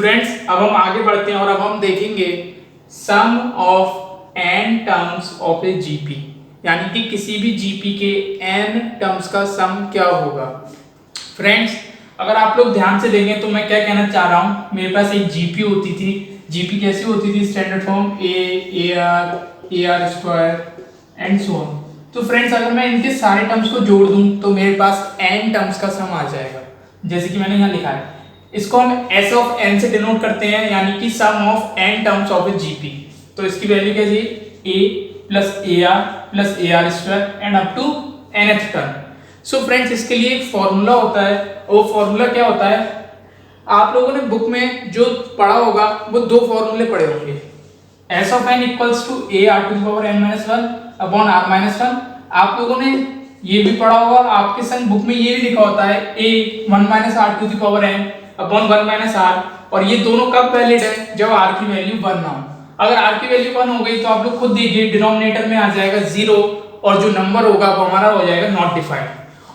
Students अब हम आगे बढ़ते हैं और अब हम देखेंगे sum of n terms of a GP, यानी कि किसी भी जीपी के n टर्म्स का सम क्या होगा। फ्रेंड्स अगर आप लोग ध्यान से देखें तो मैं क्या कहना चाह रहा हूँ, मेरे पास एक जीपी होती थी। जीपी कैसी होती थी? Standard form A r square and so on. तो फ्रेंड्स अगर मैं इनके सारे टर्म्स को जोड़ दूं तो मेरे पास n टर्म्स का सम आ जाएगा, जैसे कि मैंने यहाँ लिखा है। इसको हम s ऑफ n से डिनोट करते हैं, यानी कि sum of n terms of a GP. तो इसकी वैल्यू कैसी है? a plus a r square and up to nth term. So friends इसके लिए एक फॉर्मूला होता है, वो फॉर्मूला क्या होता है? आप लोगों ने बुक में जो पढ़ा होगा वो दो फॉर्मूले पढ़े होंगे। s of n equals to a r to the power n minus 1 upon r minus 1। आप लोगों ने ये भी पढ़ा होगा, आपके संग बुक में ये भी लिखा होता है a 1 minus r to the power n upon 1 minus r। और ये दोनों कब वैलिड है? जब r की वैल्यू 1 ना हो। अगर r की वैल्यू 1 हो गई तो आप लोग खुद देखिए डिनोमिनेटर में आ जाएगा 0 और जो नंबर होगा वो हमारा हो जाएगा नॉट डिफाइंड।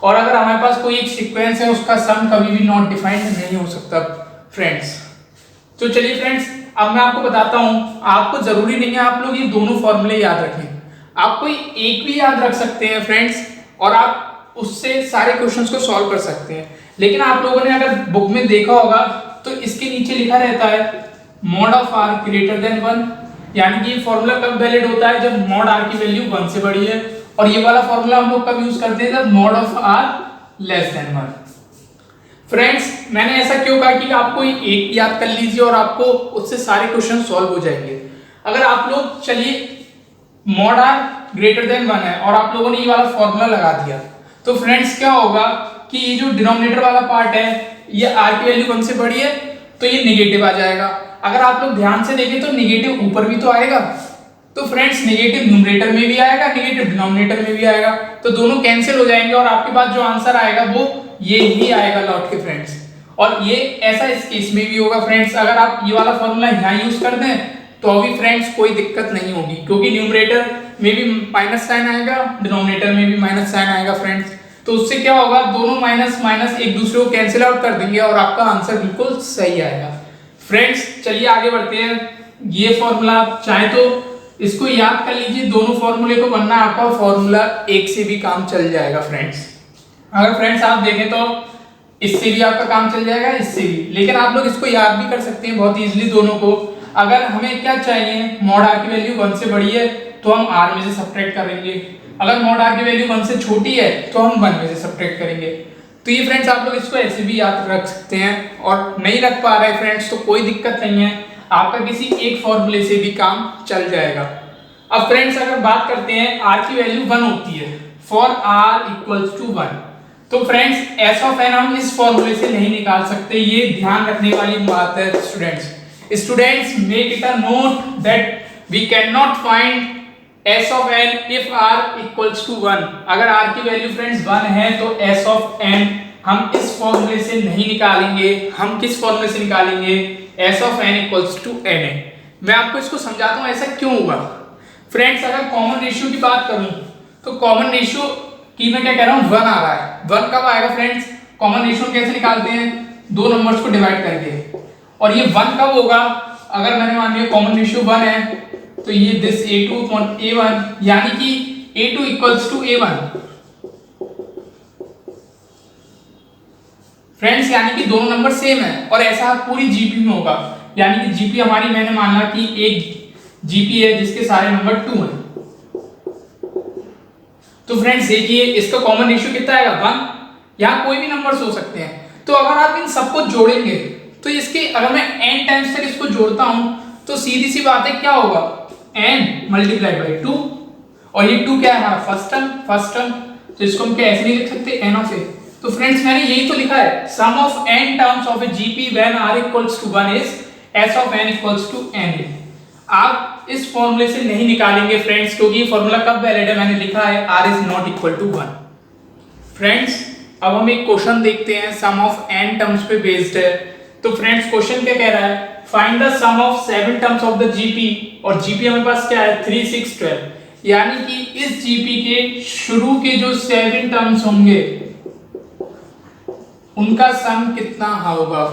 और अगर हमारे पास कोई एक सीक्वेंस है उसका सम कभी भी नॉट डिफाइंड नहीं हो सकता फ्रेंड्स। तो चलिए फ्रेंड्स अब मैं आपको बताता हूं, आपको जरूरी नहीं है आप लोग ये दोनों फॉर्मूले याद रखें, आप कोई एक भी याद रख सकते हैं फ्रेंड्स, और आप उससे सारे क्वेश्चंस को सॉल्व कर सकते हैं। लेकिन आप लोगों ने अगर बुक में देखा होगा तो इसके नीचे लिखा रहता है mod of r greater than 1, यानी कि ये फॉर्मूला कब वैलिड होता है? जब मॉड r की वैल्यू 1 से बड़ी है। और ये वाला फॉर्मूला हम लोग कब यूज करते हैं? जब mod of r less than 1। Friends मैंने ऐसा क्यों कहा कि आपको एक याद कर लीजिए और आपको उससे सारे क्वेश्चन सॉल्व हो जाएंगे। अगर आप लोग चलिए मॉड r ग्रेटर देन 1 है और आप लोगों ने ये वाला फॉर्मूला लगा दिया, तो फ्रेंड्स क्या होगा कि ये जो डिनोमिनेटर वाला पार्ट है ये r की वैल्यू 1 से बड़ी है तो ये नेगेटिव आ जाएगा। अगर आप लोग ध्यान से देखें तो नेगेटिव ऊपर भी तो आएगा, तो फ्रेंड्स नेगेटिव न्यूमरेटर में भी आएगा, नेगेटिव डिनोमिनेटर में भी आएगा, तो दोनों कैंसिल हो जाएंगे और आपके पास जो आंसर आएगा वो ये ही आएगा लौट के फ्रेंड्स। और ये ऐसा इस केस में भी होगा फ्रेंड्स, अगर आप ये वाला फॉर्मूला यहाँ यूज कर दें तो अभी फ्रेंड्स कोई दिक्कत नहीं होगी, क्योंकि न्यूमरेटर में भी माइनस साइन आएगा, डिनोमिनेटर में भी माइनस साइन आएगा फ्रेंड्स। तो उससे क्या होगा, दोनों माइनस माइनस एक दूसरे को कैंसिल आउट कर देंगे और आपका आंसर बिल्कुल सही आएगा। फ्रेंड्स चलिए आगे बढ़ते हैं। ये फॉर्मूला आप चाहे तो इसको याद कर लीजिए, दोनों फॉर्मूले को, वरना आपका फॉर्मूला एक से भी काम चल जाएगा फ्रेंड्स। अगर फ्रेंड्स आप देखें तो इससे भी आपका काम चल जाएगा, इससे भी, लेकिन आप लोग इसको याद भी कर सकते हैं बहुत इजीली दोनों को। अगर हमें क्या चाहिए, मॉड r की वैल्यू 1 से बड़ी है तो हम r में से सब्ट्रैक्ट करेंगे, अगर मॉड r की वैल्यू 1 से छोटी है तो हम 1 में से सब्ट्रैक्ट करेंगे। तो ये फ्रेंड्स आप लोग इसको ऐसे भी याद रख सकते हैं, और नहीं रख पा रहे फ्रेंड्स तो कोई दिक्कत नहीं है, आपका किसी एक फॉर्मूले से भी काम चल जाएगा। अब फ्रेंड्स अगर बात करते हैं r की वैल्यू 1 होती है फॉर r इक्वल्स टू 1, तो फ्रेंड्स s ऑफ n हम इस फॉर्मूले से नहीं निकाल सकते, ये ध्यान रखने वाली बात है students. Students make it a note that we can not find s of n if r equals to 1। अगर r की वैल्यू फ्रेंड्स 1 है तो s ऑफ n हम इस फॉर्मूले से नहीं निकालेंगे। हम किस फॉर्मूले से निकालेंगे? s of n equals to na। मैं आपको इसको समझाता हूँ ऐसा क्यों हुआ। फ्रेंड्स अगर कॉमन रेशियो की बात करूं तो कॉमन रेशियो की मैं क्या कह रहा हूं, 1 आ रहा है। 1 कब आएगा फ्रेंड्स? कॉमन रेशियो कैसे निकालते हैं? दो नंबर्स को डिवाइड करके। और ये 1 कब होगा? अगर मैंने मान लिया कॉमन रेशियो 1 है तो ये दिस a2 upon a1, यानी कि a2 equals to a1। Friends यानी कि दोनों नंबर सेम है, और ऐसा पूरी जीपी में होगा, यानी कि जीपी हमारी मैंने माना कि एक जीपी है जिसके सारे नंबर 2 हैं। तो फ्रेंड्स देखिए इसका कॉमन रेशियो कितना आएगा? 1। यहाँ कोई भी नंबर्स हो सकते हैं, तो अगर आप इन सबको जोड़ेंगे तो इसके, अगर मैं n टाइम्स तक इसको जोड़ता हूं तो सीधी सी बात है क्या होगा, n मल्टीप्लाइड बाई 2, और ये 2 क्या है हमारा फर्स्ट टर्म, तो इसको हम क्या ऐसे नहीं लिख सकते, n ऑफ a। तो फ्रेंड्स मैंने यही तो लिखा है, sum of n terms of a GP when r equals to 1 is s of n equals to na। आप इस फॉर्मूले से नहीं निकालेंगे फ्रेंड्स, क्योंकि ये फॉर्मूला कब वैलिड है? मैंने लिखा है r is not equal to 1। Friends अब हम एक क्वेश्चन देखते हैं, सम ऑफ n टर्म्स पे बेस्ड है। तो फ्रेंड्स क्वेश्चन क्या कह रहा है, find the sum of 7 terms of the GP, और जीपी हमारे पास क्या है 3 6 12, यानी कि इस जीपी के शुरू के जो 7 टर्म्स होंगे उनका सम कितना होगा।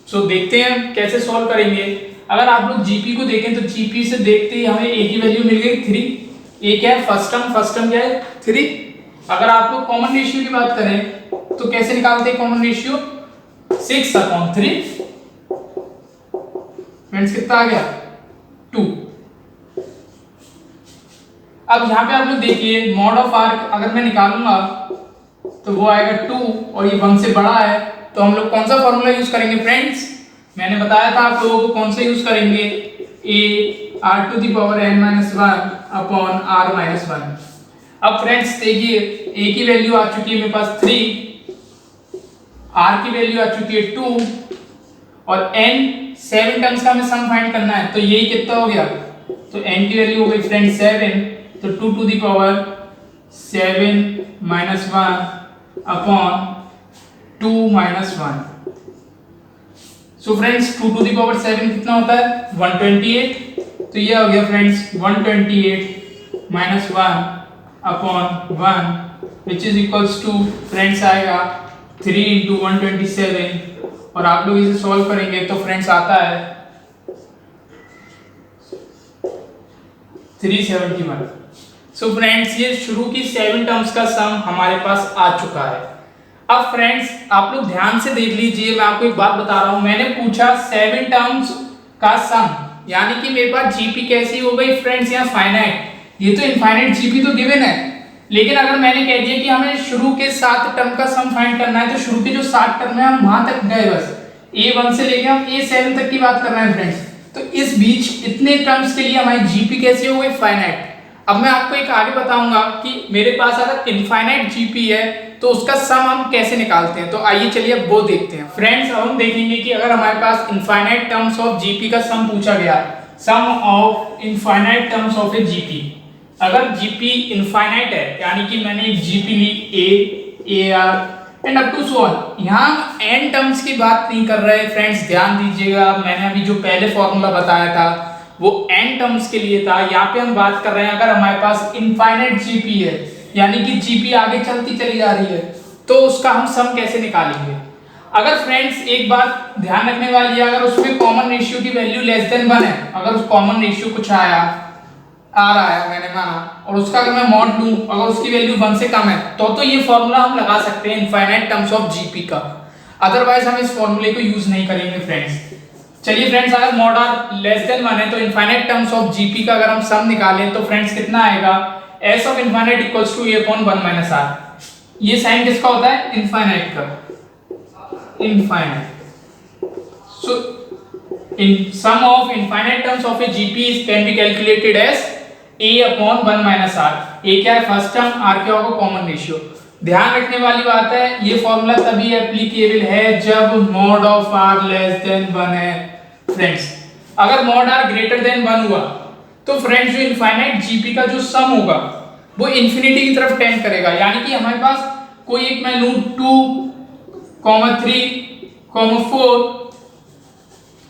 सो देखते हैं कैसे सॉल्व करेंगे। अगर आप लोग जीपी को देखें तो जीपी से देखते ही हमें ए की वैल्यू मिल गई 3। ए क्या है, फर्स्ट टर्म क्या है 3। अगर आप लोग कॉमन रेशियो की बात करें तो कैसे निकालते हैं कॉमन रेशियो, 6/3। फ्रेंड्स कितना आ गया 2। अब यहाँ पे आप लोग देखिए मॉड ऑफ आर अगर मैं निकालूंगा तो वो आएगा 2 और ये 1 से बड़ा है, तो हम लोग कौन सा फॉर्मूला यूज करेंगे फ्रेंड्स, मैंने बताया था आप लोगों को कौन सा यूज करेंगे, a r⁻n−1 अपॉन r−1। अब फ्रेंड्स देखिए a की वैल्यू आ चुकी है मेरे पास 3, r की वैल्यू आ चुकी है 2 और n 7 टर्म्स का हमें सम फाइंड करना है, तो यही कितना हो गया, तो n की वैल्यू हो गई फ्रेंड्स 7, तो 2⁻7−1 अपॉन 2−1। सो फ्रेंड्स 2⁻7 कितना होता है 128, तो ये हो गया friends 128 -1 upon 1 which is equals to friends आएगा 3 × 127 और आप लोग इसे सॉल्व करेंगे तो फ्रेंड्स आता है 371। सो फ्रेंड्स ये शुरू की 7 टर्म्स का सम हमारे पास आ चुका है। अब फ्रेंड्स आप लोग ध्यान से देख लीजिए, मैं आपको एक बात बता रहा हूं, मैंने पूछा 7 टर्म्स का सम, यानी कि मेरे पास जीपी कैसी हो गई फ्रेंड्स, यहाँ फाइनाइट, ये तो इनफाइनाइट जीपी तो गिवन है, लेकिन अगर मैंने कह दिया कि हमें शुरू के 7 टर्म का सम फाइंड करना है तो शुरू के जो 7 टर्म है हम वहां तक गए, बस a1 से लेके हम a7 तक की बात कर रहे हैं फ्रेंड्स, तो इस बीच इतने टर्म्स के लिए हमारी जीपी कैसी हो गई फाइनाइट। अब मैं आपको एक आगे बताऊंगा कि मेरे पास अगर इनफाइनाइट जीपी है तो उसका सम हम कैसे निकालते हैं, तो आइए चलिए अब वो देखते हैं। फ्रेंड्स अब हम देखेंगे कि अगर हमारे पास इनफाइनाइट टर्म्स ऑफ जीपी का सम पूछा गया, sum of infinite terms of a GP, अगर जीपी इनफाइनाइट है यानी कि मैंने एक जीपी ली a r and up to so on, यहाँ हम एन टर्म्स की बात नहीं कर रहे फ्रेंड्स, ध्यान दीजिएगा, मैंने अभी जो पहले फॉर्मूला बताया था वो n टर्म्स के लिए था, यहाँ पे हम बात कर रहे हैं अगर हमारे पास इनफाइनाइट जीपी है यानी कि जीपी आगे चलती चली जा रही है तो उसका हम सम कैसे निकालेंगे। अगर फ्रेंड्स एक बात ध्यान रखने वाली है, अगर उसमें कॉमन रेशियो की वैल्यू लेस देन 1 है, अगर उस कॉमन रेशियो कुछ आया आ रहा है मैंने माना और उसका अगर मैं मॉड लूं अगर उसकी वैल्यू 1 से कम है तो ये फॉर्मूला हम लगा सकते हैं इनफाइनाइट टर्म्स ऑफ जीपी का, अदरवाइज हम इस फॉर्मूले को यूज नहीं करेंगे फ्रेंड्स। चलिए फ्रेंड्स अगर मॉड आर लेस देन 1 है तो इनफाइनाइट टर्म्स ऑफ जीपी का अगर हम सम निकालें तो फ्रेंड्स कितना आएगा, s of infinite equals to a/1 - r। ये साइन किसका होता है, इनफाइनाइट का, infinite. So in sum of infinite terms of a GP can be calculated as a/1 - r। a क्या है फर्स्ट टर्म, r क्या होगा कॉमन रेशियो। ध्यान रखने वाली बात है ये फॉर्मूला तभी एप्लीकेबल है जब mod of r less than 1 है फ्रेंड्स। अगर मॉड r ग्रेटर देन 1 हुआ तो फ्रेंड्स जो इनफाइनाइट जीपी का जो सम होगा वो इंफिनिटी की तरफ टेंड करेगा, यानी कि हमारे पास कोई एक मैं लूं 2, 3, 4,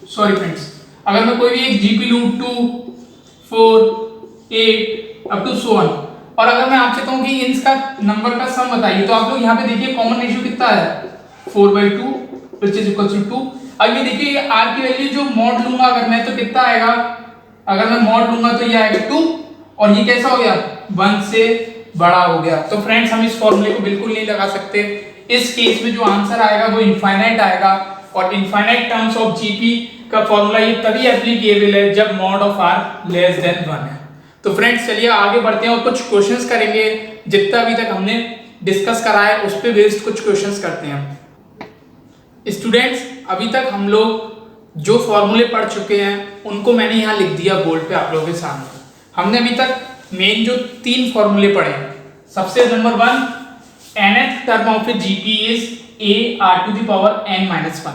सॉरी फ्रेंड्स अगर मैं कोई भी एक जीपी लूं 2, 4, 8 अप टू सो ऑन, और अगर मैं आपसे कहूं कि इनका नंबर का सम बताइए तो आप लोग यहाँ पे देखिए कॉमन रेशियो कितना है 4/2 व्हिच इज इक्वल टू 2। अब ये देखिए ये r की वैल्यू जो मॉड लूंगा अगर मैं तो कितना आएगा, अगर मैं मॉड लूंगा तो ये आएगा 2 और ये कैसा हो गया 1 से बड़ा हो गया। तो फ्रेंड्स हम इस फॉर्मूले को बिल्कुल नहीं लगा सकते, इस केस में जो आंसर आएगा वो इनफाइनाइट आएगा और इनफाइनाइट टर्म्स ऑफ जीपी का फॉर्मूला ये तभी एप्लीकेबल है जब mod of r less than 1 है। तो फ्रेंड्स चलिए आगे बढ़ते हैं और कुछ क्वेश्चंस करेंगे, जितना अभी तक हमने डिस्कस करा है उस पे बेस्ड कुछ क्वेश्चंस करते हैं। स्टूडेंट्स अभी तक हम लोग जो फॉर्मूले पढ़ चुके हैं उनको मैंने यहाँ लिख दिया बोर्ड पे आप लोगों के सामने। हमने अभी तक मेन जो 3 फॉर्मूले पढ़े हैं, सबसे number 1 nth term of a GP is a/n-1।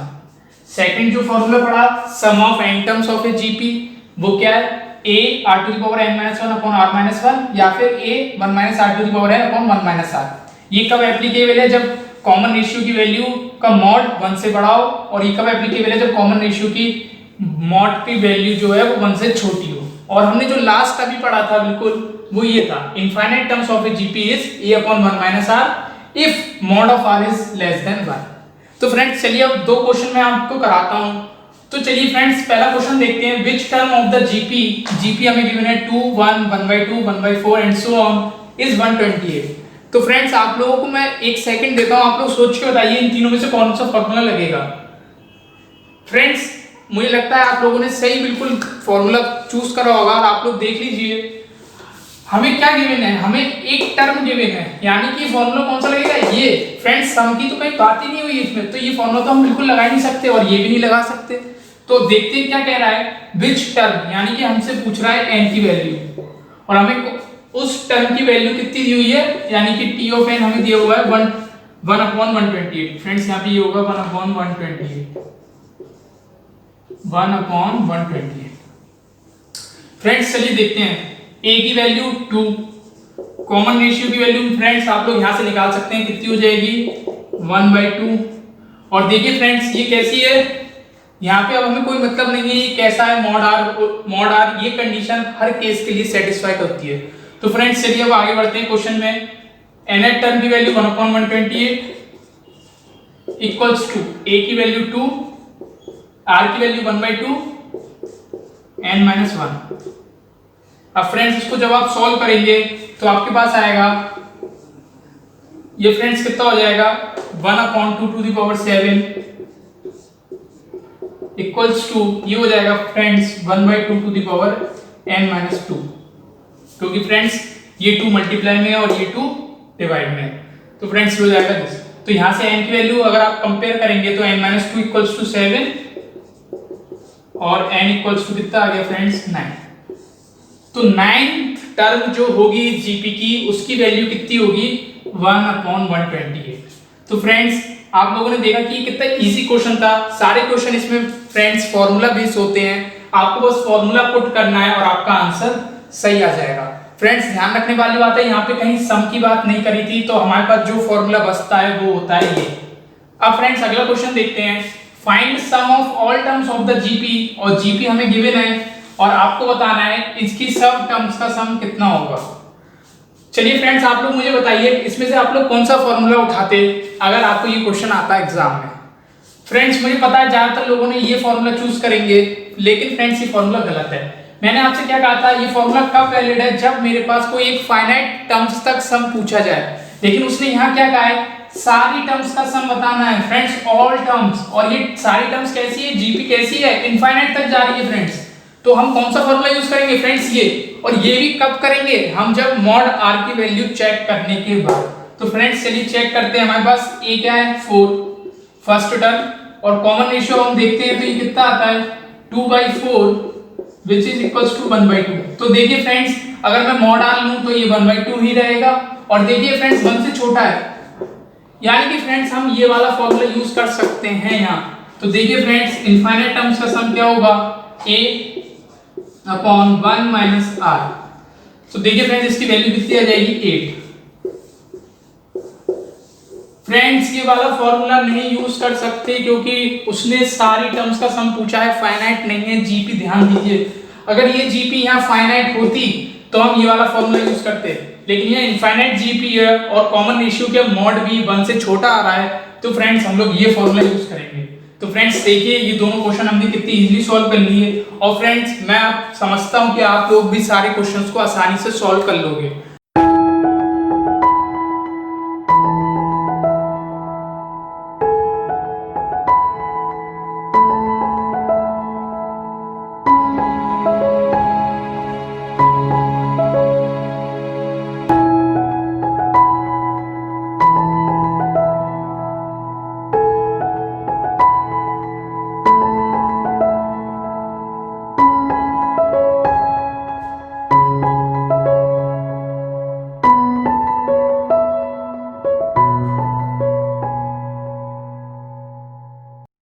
Second जो फॉर्मूला पढ़ा sum of n terms of a GP वो क्या है a/n-1 अपॉन r-1 या फिर a1 - r/n अपॉन 1 - r। ये कब एप्लीकेबल है जब कॉमन रेशियो की वैल्यू का मॉड 1 से बड़ा हो, और ये कब एप्लीकेबल है जब कॉमन रेशियो की मॉड की वैल्यू जो है वो 1 से छोटी हो। और हमने जो लास्ट अभी पढ़ा था बिल्कुल वो ये था infinite terms of a GP is a/1 - r if mod of r is less than 1। तो फ्रेंड्स चलिए अब दो क्वेश्चन मैं आपको कराता हूं। तो चलिए फ्रेंड्स पहला क्वेश्चन देखते हैं, which term of the GP हमें गिवन है 2 1 1/2 1/4 एंड सो ऑन इज 128। तो फ्रेंड्स आप लोगों को मैं एक सेकंड देता हूं, आप लोग सोच के बताइए इन तीनों में से कौन सा फॉर्मूला लगेगा। फ्रेंड्स मुझे लगता है आप लोगों ने सही बिल्कुल फॉर्मूला चूज करा होगा। और आप लोग देख लीजिए हमें क्या गिवन है, हमें एक टर्म गिवन है, यानी कि फॉर्मूला कौन सा लगेगा ये। फ्रेंड्स सम की तो कोई बात ही नहीं हुई इसमें, तो ये फॉर्मूला तो हम बिल्कुल लगा ही नहीं सकते और ये भी नहीं लगा सकते। तो देखते हैं क्या कह रहा है, विच टर्म, यानी कि हमसे पूछ रहा है n की वैल्यू और हमें उस टर्म की वैल्यू कितनी दी हुई है, यानी कि t ऑफ n हमें दिया हुआ है 1/128। फ्रेंड्स यहाँ पे ये होगा 1/128 1/128। फ्रेंड्स चलिए देखते हैं, a की वैल्यू 2, कॉमन रेशियो की वैल्यू फ्रेंड्स आप लोग यहां से निकाल सकते हैं, कितनी हो जाएगी 1/2। और देखिए फ्रेंड्स ये कैसी है, यहाँ पे अब हमें कोई मतलब नहीं है ये कैसा है, मॉड आर, ये कंडीशन हर केस के लिए सेटिस्फाई करती है। तो फ्रेंड्स चलिए अब आगे बढ़ते हैं क्वेश्चन में। nth टर्म की वैल्यू 1/128 इक्वल्स टू a की वैल्यू 2, r की वैल्यू 1/2 n-1। अब फ्रेंड्स इसको जब आप सॉल्व करेंगे तो आपके पास आएगा ये फ्रेंड्स कितना हो जाएगा 1/2 इक्वल्स टू ये हो जाएगा फ्रेंड्स 1/2 n-2, क्योंकि फ्रेंड्स ये 2 मल्टीप्लाई में है और ये 2 डिवाइड में है। तो फ्रेंड्स हो जाएगा दिस। तो यहां से n की वैल्यू अगर आप कंपेयर करेंगे तो n-2 इक्वल्स टू 7 और n इक्वल्स टू कितना आ गया फ्रेंड्स 9। तो 9th टर्म जो होगी जीपी की उसकी वैल्यू कितनी होगी 1/128। तो फ्रेंड्स आप लोगों ने देखा कि ये कितना इजी क्वेश्चन था। सारे क्वेश्चन इसमें फ्रेंड्स फॉर्मूला बेस्ड होते हैं, आपको बस फॉर्मूला पुट करना है और आपका आंसर सही आ जाएगा। फ्रेंड्स ध्यान रखने वाली बात है, यहाँ पे कहीं सम की बात नहीं करी थी, तो हमारे पास जो फॉर्मूला बचता है वो होता है ये। अब फ्रेंड्स अगला क्वेश्चन देखते हैं, find sum of all terms of the GP. और जीपी हमें गिवन है और आपको बताना है इसकी सब टर्म्स का सम कितना होगा। चलिए फ्रेंड्स आप लोग मुझे बताइए इसमें से आप लोग कौन सा फॉर्मूला उठाते अगर आपको ये क्वेश्चन आता है एग्जाम में। फ्रेंड्स मुझे पता है ज्यादातर लोगों ने ये फॉर्मूला चूज करेंगे, लेकिन फ्रेंड्स ये फॉर्मूला गलत है। मैंने आपसे क्या कहा था, ये फॉर्मूला कब वैलिड है, जब मेरे पास कोई एक फाइनाइट टर्म्स तक सम पूछा जाए। लेकिन उसने यहाँ क्या कहा है, सारी टर्म्स का सम बताना है फ्रेंड्स, ऑल टर्म्स। और ये सारी टर्म्स कैसी है, जीपी कैसी है, इनफाइनाइट तक जा रही है फ्रेंड्स। तो हम कौन सा फॉर्मूला यूज करेंगे फ्रेंड्स ये, और ये भी कब करेंगे, हम जब मॉड आर की वैल्यू चेक करने के बाद। तो फ्रेंड्स चलिए चेक करते हैं, हमारे पास ए क्या है 4 फर्स्ट टर्म, और कॉमन रेशियो हम देखते हैं तो ये कितना आता है 2/4 which is equals to 1/2। तो देखिए फ्रेंड्स अगर मैं मॉड आर लूं तो ये 1/2 ही रहेगा। और देखिए फ्रेंड्स 1 से छोटा है, यानी कि फ्रेंड्स हम ये वाला फॉर्मूला यूज कर सकते हैं यहाँ। तो देखिए फ्रेंड्स इनफाइनाइट टर्म्स का सम क्या होगा, a/1 - r। तो देखिए फ्रेंड्स इसकी वैल्यू कितनी आ जाएगी 8। फ्रेंड्स ये वाला फॉर्मूला नहीं यूज कर सकते क्योंकि उसने सारी टर्म्स का सम पूछा है, फाइनाइट नहीं है जीपी। ध्यान दीजिए अगर ये जीपी यहाँ फाइनाइट होती तो हम ये वाला फॉर्मूला यूज करते, लेकिन ये इनफाइनाइट जीपी है और कॉमन रेशियो के मॉड भी 1 से छोटा आ रहा है, तो फ्रेंड्स हम लोग ये फॉर्मूला यूज करेंगे। तो फ्रेंड्स देखिए ये दोनों क्वेश्चन हमने कितनी इजीली सॉल्व कर लिए। और फ्रेंड्स मैं आप समझता हूं कि आप लोग भी सारे क्वेश्चंस को आसानी से सॉल्व कर लोगे।